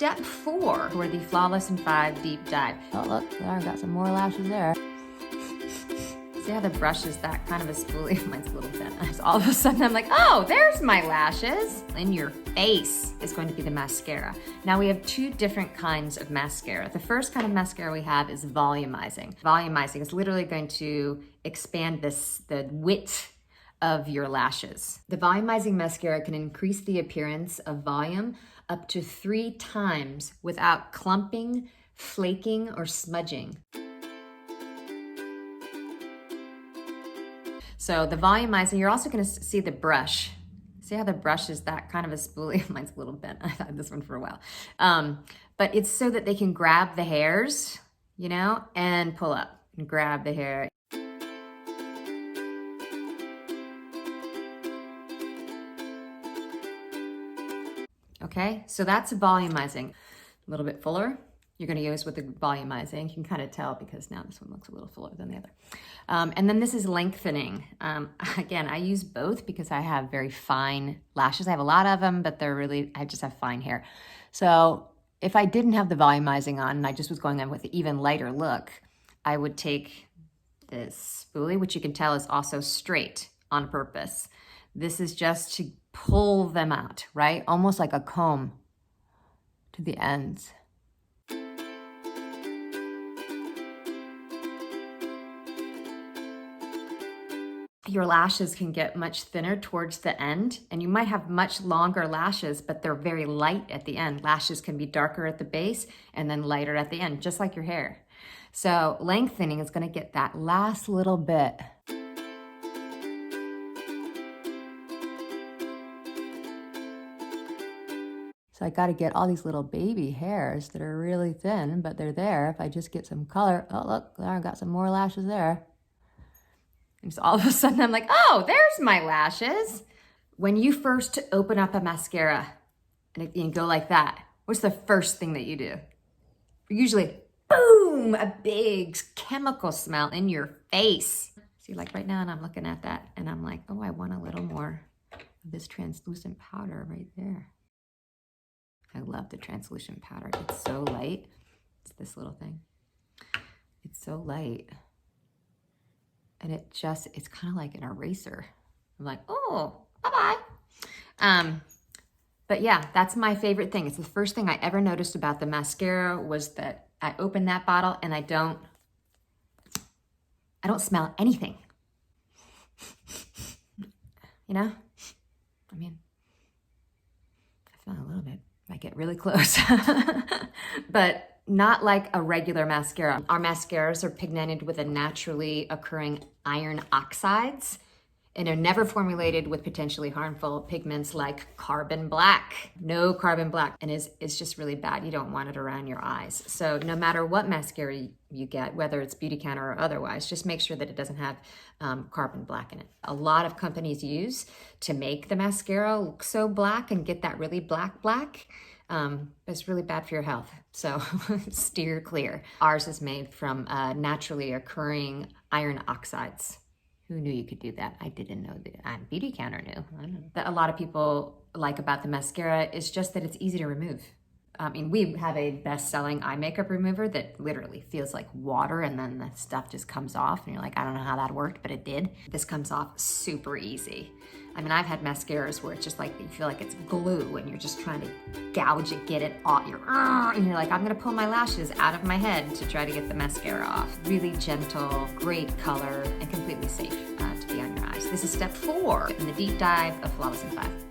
step 4 for the Flawless in 5 deep dive. Oh, look, there, I got some more lashes there. See how the brush is that kind of a spoolie? Mine's a little bent. All of a sudden I'm like, oh, there's my lashes. In your face is going to be the mascara. Now we have 2 different kinds of mascara. The first kind of mascara we have is volumizing. Volumizing is literally going to expand the width of your lashes. The volumizing mascara can increase the appearance of volume up to 3 times without clumping, flaking, or smudging. So the volumizing, you're also gonna see the brush. See how the brush is that kind of a spoolie? Mine's a little bent. I've had this one for a while. But it's so that they can grab the hairs, you know, and pull up and grab the hair. Okay, so that's volumizing. A little bit fuller. You're gonna use with the volumizing. You can kind of tell because now this one looks a little fuller than the other. And then this is lengthening. Again, I use both because I have very fine lashes. I have a lot of them, but I just have fine hair. So if I didn't have the volumizing on and I just was going on with an even lighter look, I would take this spoolie, which you can tell is also straight on purpose. This is just to pull them out, right? Almost like a comb to the ends. Your lashes can get much thinner towards the end, and you might have much longer lashes, but they're very light at the end. Lashes can be darker at the base and then lighter at the end, just like your hair. So lengthening is gonna get that last little bit. So I gotta get all these little baby hairs that are really thin, but they're there. If I just get some color, oh look, there, I got some more lashes there. And so all of a sudden I'm like, oh, there's my lashes. When you first open up a mascara and you go like that, what's the first thing that you do? Usually, boom, a big chemical smell in your face. See, like right now, and I'm looking at that and I'm like, oh, I want a little more of this translucent powder right there. I love the translucent powder. It's so light. It's this little thing. It's so light. And it's kind of like an eraser. I'm like, oh, bye-bye. But yeah, that's my favorite thing. It's the first thing I ever noticed about the mascara was that I opened that bottle and I don't smell anything. You know? I mean, I smell a little bit. I get really close. But not like a regular mascara. Our mascaras are pigmented with a naturally occurring iron oxides and are never formulated with potentially harmful pigments like carbon black. No carbon black, and it's just really bad. You don't want it around your eyes. So no matter what mascara you get, whether it's Beautycounter or otherwise, just make sure that it doesn't have carbon black in it. A lot of companies use to make the mascara look so black and get that really black. But it's really bad for your health, so steer clear. Ours is made from naturally occurring iron oxides. Who knew you could do that? I didn't know that. Beautycounter knew. I don't know. That a lot of people like about the mascara is just that it's easy to remove. I mean, we have a best-selling eye makeup remover that literally feels like water and then the stuff just comes off and you're like, I don't know how that worked, but it did. This comes off super easy. I mean, I've had mascaras where it's just like, you feel like it's glue and you're just trying to gouge it, get it off. And you're like, I'm gonna pull my lashes out of my head to try to get the mascara off. Really gentle, great color, and completely safe to be on your eyes. This is step 4 in the deep dive of Flawless in 5.